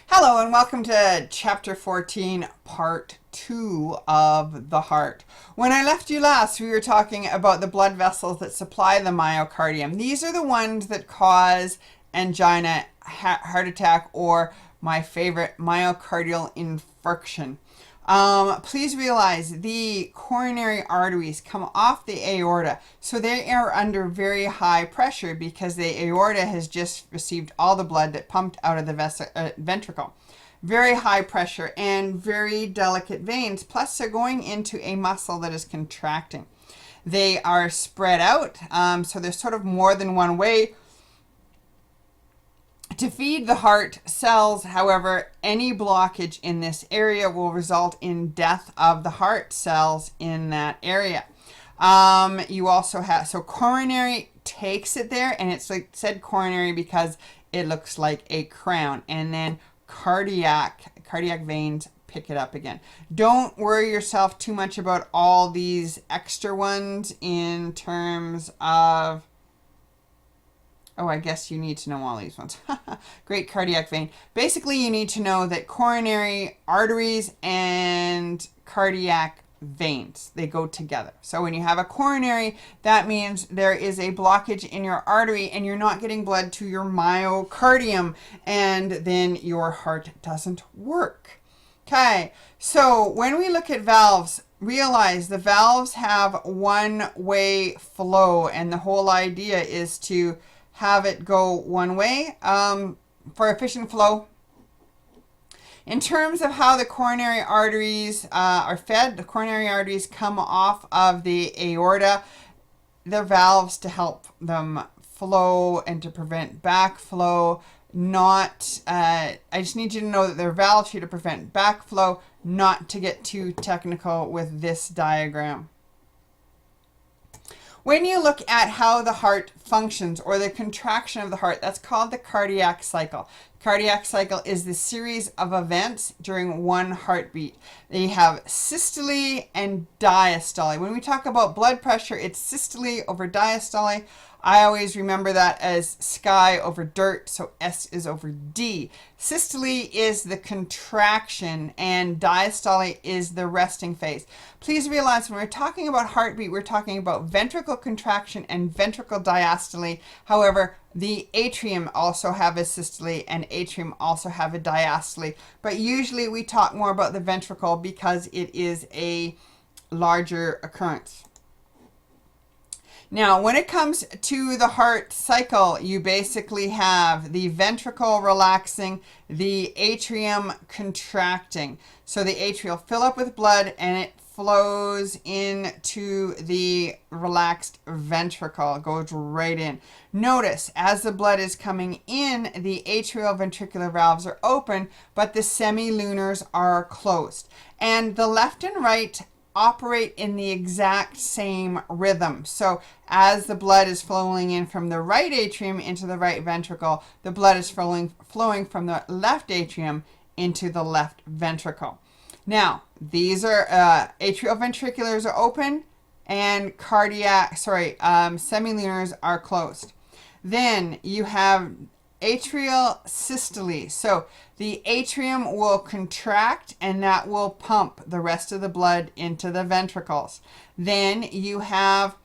Hello and welcome to Chapter 14, Part 2 of the Heart. When I left you last, we were talking about the blood vessels that supply the myocardium. These are the ones that cause angina, heart attack, or my favorite, myocardial infarction. Please realize the coronary arteries come off the aorta, so they are under very high pressure because the aorta has just received all the blood that pumped out of the ventricle. Very high pressure and very delicate veins, plus they're going into a muscle that is contracting. They are spread out, so there's sort of more than one way to feed the heart cells. However, any blockage in this area will result in death of the heart cells in that area. You also have, so coronary takes it there, and it's like said coronary because it looks like a crown, and then cardiac veins pick it up again. Don't worry yourself too much about all these extra ones in terms of, oh, I guess you need to know all these ones. Great cardiac vein. Basically, you need to know that coronary arteries and cardiac veins, they go together. So when you have a coronary, that means there is a blockage in your artery and you're not getting blood to your myocardium, and then your heart doesn't work. Okay, so when we look at valves, realize the valves have one-way flow, and the whole idea is to have it go one way for efficient flow. In terms of how the coronary arteries are fed, the coronary arteries come off of the aorta. They're valves to help them flow and to prevent backflow. I just need you to know that they're valves here to prevent backflow, not to get too technical with this diagram. When you look at how the heart functions, or the contraction of the heart, that's called the cardiac cycle. Cardiac cycle is the series of events during one heartbeat. They have systole and diastole. When we talk about blood pressure, it's systole over diastole. I always remember that as sky over dirt, so S is over D. Systole is the contraction and diastole is the resting phase. Please realize when we're talking about heartbeat, we're talking about ventricle contraction and ventricle diastole. However, the atrium also have a systole and atrium also have a diastole. But usually we talk more about the ventricle because it is a larger occurrence. Now, when it comes to the heart cycle, you basically have the ventricle relaxing, the atrium contracting. So the atrium fill up with blood and it flows into the relaxed ventricle, goes right in. Notice, as the blood is coming in, the atrioventricular valves are open, but the semilunars are closed. And the left and right operate in the exact same rhythm. So as the blood is flowing in from the right atrium into the right ventricle, the blood is flowing from the left atrium into the left ventricle. Now, these are atrioventriculars are open and semilunars are closed. Then you have atrial systole. So the atrium will contract and that will pump the rest of the blood into the ventricles. Then you have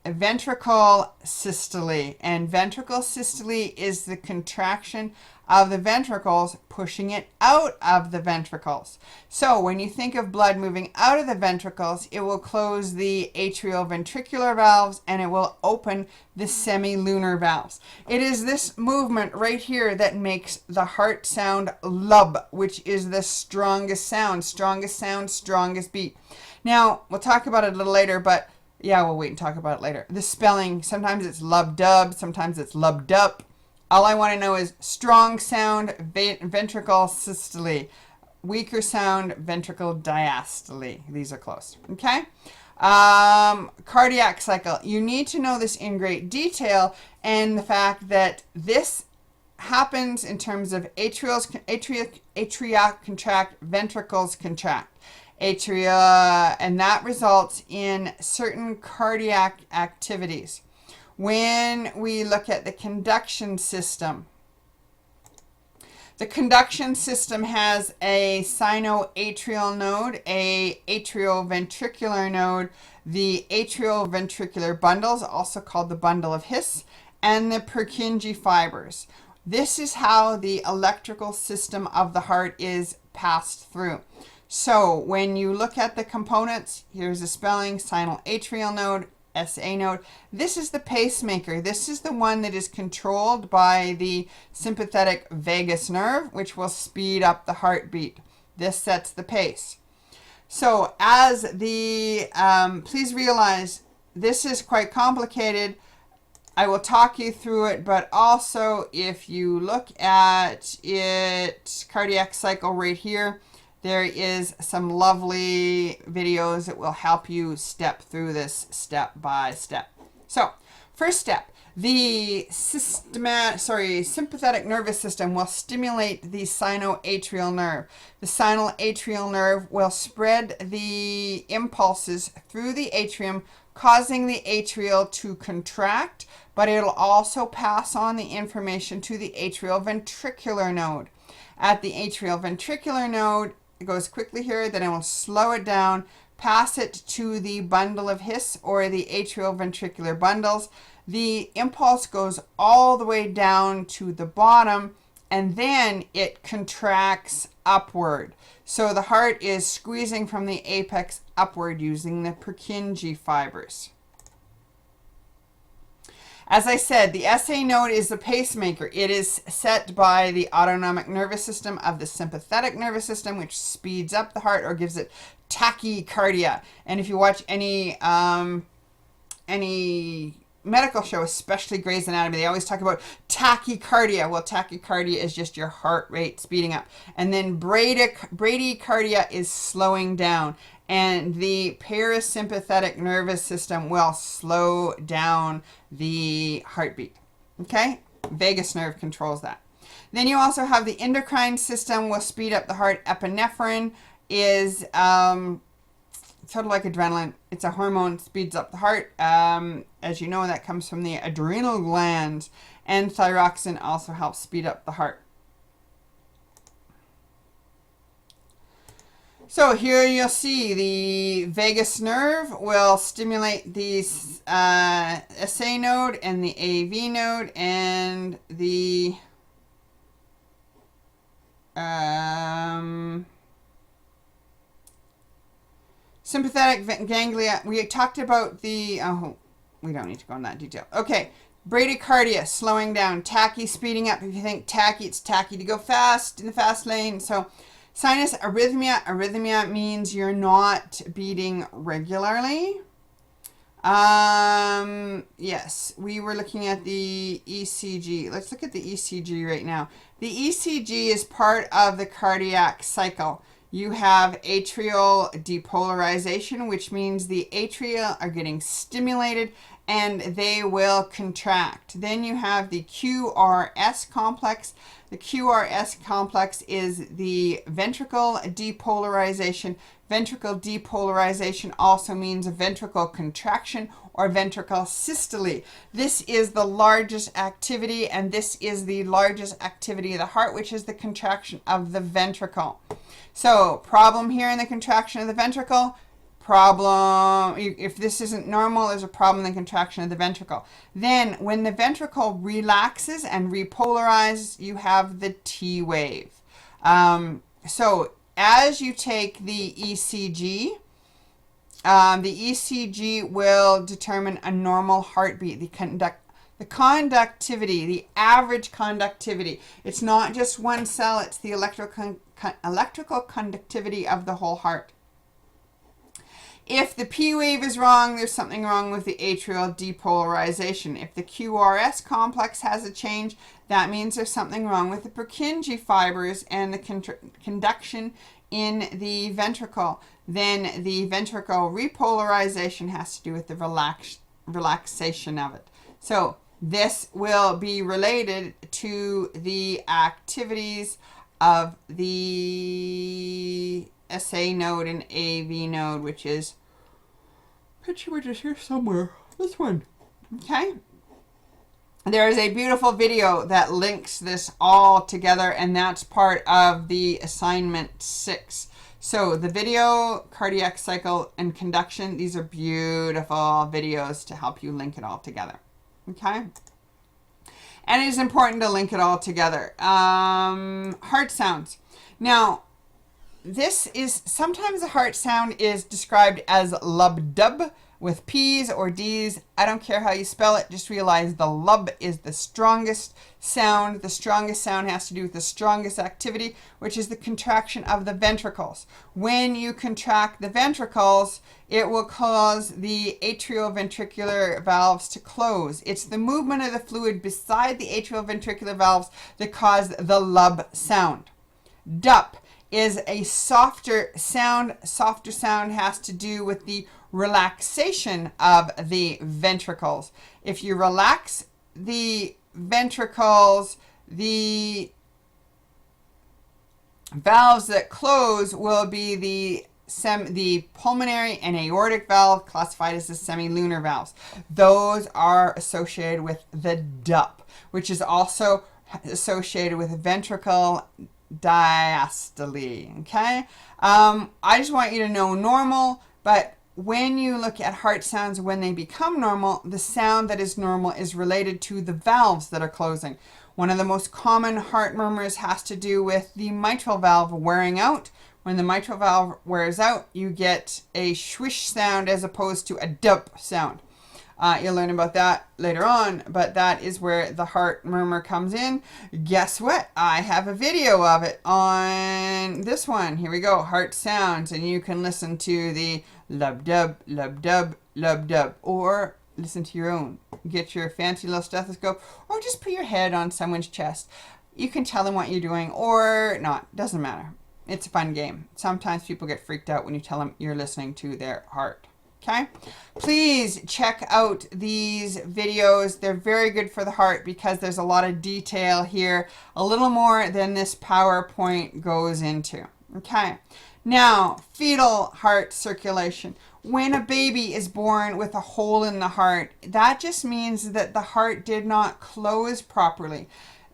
ventricle systole, and ventricle systole is the contraction of the ventricles, pushing it out of the ventricles. So when you think of blood moving out of the ventricles, it will close the atrioventricular valves and it will open the semilunar valves. It is this movement right here that makes the heart sound lub, which is the strongest sound, strongest beat. Now, we'll talk about it a little later, but yeah, we'll wait and talk about it later. The spelling, sometimes it's lub-dub, sometimes it's lub-dup. All I want to know is strong sound, ventricle systole. Weaker sound, ventricle diastole. These are close. Okay? Cardiac cycle. You need to know this in great detail, and the fact that this happens in terms of atria contract, ventricles contract. Atria, and that results in certain cardiac activities. When we look at the conduction system, The conduction system has a sinoatrial node, a atrioventricular node, the atrioventricular bundles, also called the bundle of His, and the Purkinje fibers. This is how the electrical system of the heart is passed through. So when you look at the components, here's the spelling: sinoatrial node, SA node. This is the pacemaker. This is the one that is controlled by the sympathetic vagus nerve, which will speed up the heartbeat. This sets the pace. So as the, please realize this is quite complicated. I will talk you through it, but also if you look at it, cardiac cycle right here, there is some lovely videos that will help you step through this step by step. So, first step, the sympathetic nervous system will stimulate the sinoatrial nerve. The sinoatrial nerve will spread the impulses through the atrium, causing the atrial to contract, but it'll also pass on the information to the atrioventricular node. At the atrioventricular node, it goes quickly here, then it will slow it down, pass it to the bundle of His or the atrioventricular bundles. The impulse goes all the way down to the bottom, and then it contracts upward. So the heart is squeezing from the apex upward using the Purkinje fibers. As I said, the SA node is the pacemaker. It is set by the autonomic nervous system of the sympathetic nervous system, which speeds up the heart or gives it tachycardia. And if you watch any medical show, especially Grey's Anatomy, they always talk about tachycardia. Well, tachycardia is just your heart rate speeding up. And then bradycardia is slowing down. And the parasympathetic nervous system will slow down the heartbeat. Okay? Vagus nerve controls that. Then you also have the endocrine system will speed up the heart. Epinephrine is sort of like adrenaline. It's a hormone, speeds up the heart. As you know, that comes from the adrenal glands. And thyroxine also helps speed up the heart. So here you'll see the vagus nerve will stimulate the SA node and the AV node and the sympathetic ganglia. We talked about the, we don't need to go in that detail. Okay, bradycardia, slowing down, tachy, speeding up. If you think tachy, it's tachy to go fast in the fast lane. So sinus arrhythmia. Arrhythmia means you're not beating regularly. Yes, we were looking at the ECG. Let's look at the ECG right now. The ECG is part of the cardiac cycle. You have atrial depolarization, which means the atria are getting stimulated and they will contract. Then you have the QRS complex. The QRS complex is the ventricle depolarization. Ventricle depolarization also means a ventricle contraction or ventricle systole. This is the largest activity, and this is the largest activity of the heart, which is the contraction of the ventricle. So, problem here in the contraction of the ventricle. Problem, if this isn't normal, there's a problem in the contraction of the ventricle. Then, when the ventricle relaxes and repolarizes, you have the T wave. So, as you take the ECG will determine a normal heartbeat, the conductivity, the average conductivity. It's not just one cell, it's the electrical conductivity of the whole heart. If the P wave is wrong, there's something wrong with the atrial depolarization. If the QRS complex has a change, that means there's something wrong with the Purkinje fibers and the conduction in the ventricle. Then the ventricle repolarization has to do with the relaxation of it. So this will be related to the activities of the SA node and AV node, which is picture which is here somewhere. This one. Okay. there is a beautiful video that links this all together, and that's part of the assignment 6. So the video, cardiac cycle, and conduction, these are beautiful videos to help you link it all together. Okay? And it is important to link it all together. Heart sounds. Now, this is, sometimes the heart sound is described as lub-dub with P's or D's. I don't care how you spell it. Just realize the lub is the strongest sound. The strongest sound has to do with the strongest activity, which is the contraction of the ventricles. When you contract the ventricles, it will cause the atrioventricular valves to close. It's the movement of the fluid beside the atrioventricular valves that cause the lub sound. Dup is a softer sound. Softer sound has to do with the relaxation of the ventricles. If you relax the ventricles, the valves that close will be the pulmonary and aortic valve, classified as the semilunar valves. Those are associated with the DUP, which is also associated with ventricle diastole. Okay, I just want you to know normal, but when you look at heart sounds, when they become normal, the sound that is normal is related to the valves that are closing. One of the most common heart murmurs has to do with the mitral valve wearing out. When the mitral valve wears out, you get a swish sound as opposed to a dup sound. You'll learn about that later on, but that is where the heart murmur comes in. Guess what? I have a video of it on this one. Here we go, heart sounds, and you can listen to the lub-dub, lub-dub, lub-dub, or listen to your own. Get your fancy little stethoscope, or just put your head on someone's chest. You can tell them what you're doing or not. Doesn't matter. It's a fun game. Sometimes people get freaked out when you tell them you're listening to their heart. Okay, please check out these videos. They're very good for the heart because there's a lot of detail here, a little more than this PowerPoint goes into. Okay, now fetal heart circulation. When a baby is born with a hole in the heart, that just means that the heart did not close properly.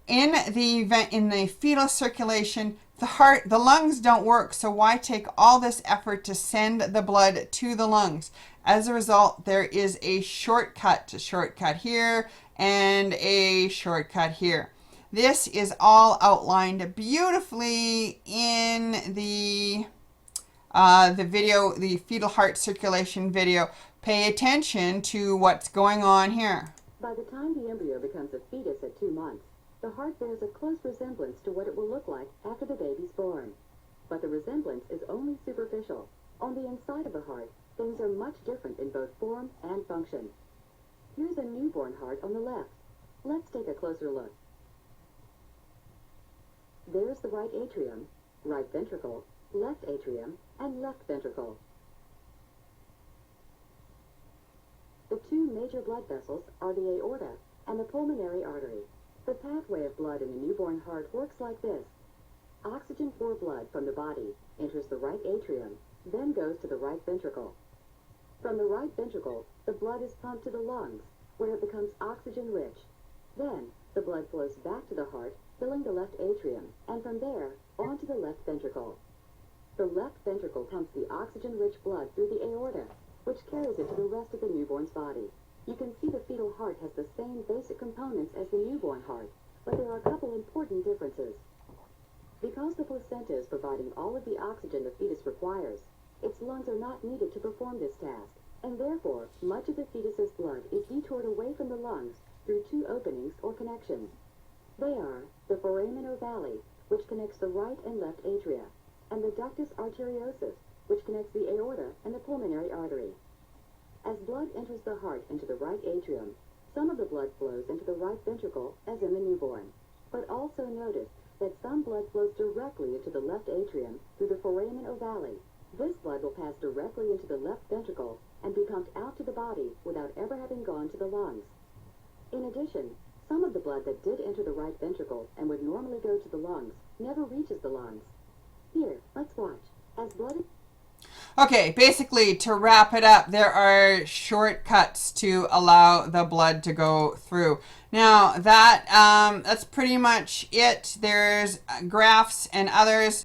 In the fetal circulation, the lungs don't work, so why take all this effort to send the blood to the lungs? As a result, there is a shortcut here and a shortcut here. This is all outlined beautifully in the video, the fetal heart circulation video. Pay attention to what's going on here. By the time the embryo becomes a fetus at 2 months, the heart bears a close resemblance to what it will look like after the baby's born. But the resemblance is only superficial. On the inside of the heart, things are much different in both form and function. Here's a newborn heart on the left. Let's take a closer look. There's the right atrium, right ventricle, left atrium, and left ventricle. The two major blood vessels are the aorta and the pulmonary artery. The pathway of blood in a newborn heart works like this. Oxygen-poor blood from the body enters the right atrium, then goes to the right ventricle. From the right ventricle, the blood is pumped to the lungs, where it becomes oxygen-rich. Then, the blood flows back to the heart, filling the left atrium, and from there, onto the left ventricle. The left ventricle pumps the oxygen-rich blood through the aorta, which carries it to the rest of the newborn's body. You can see the fetal heart has the same basic components as the newborn heart, but there are a couple important differences. Because the placenta is providing all of the oxygen the fetus requires, its lungs are not needed to perform this task, and therefore, much of the fetus's blood is detoured away from the lungs through two openings or connections. They are the foramen ovale, which connects the right and left atria, and the ductus arteriosus, which connects the aorta and the pulmonary artery. As blood enters the heart into the right atrium, some of the blood flows into the right ventricle, as in the newborn. But also notice that some blood flows directly into the left atrium through the foramen ovale. This blood will pass directly into the left ventricle and be pumped out to the body without ever having gone to the lungs. In addition, some of the blood that did enter the right ventricle and would normally go to the lungs never reaches the lungs. Here, let's watch. As blood... Okay, basically, to wrap it up, there are shortcuts to allow the blood to go through. Now, that's pretty much it. There's graphs and others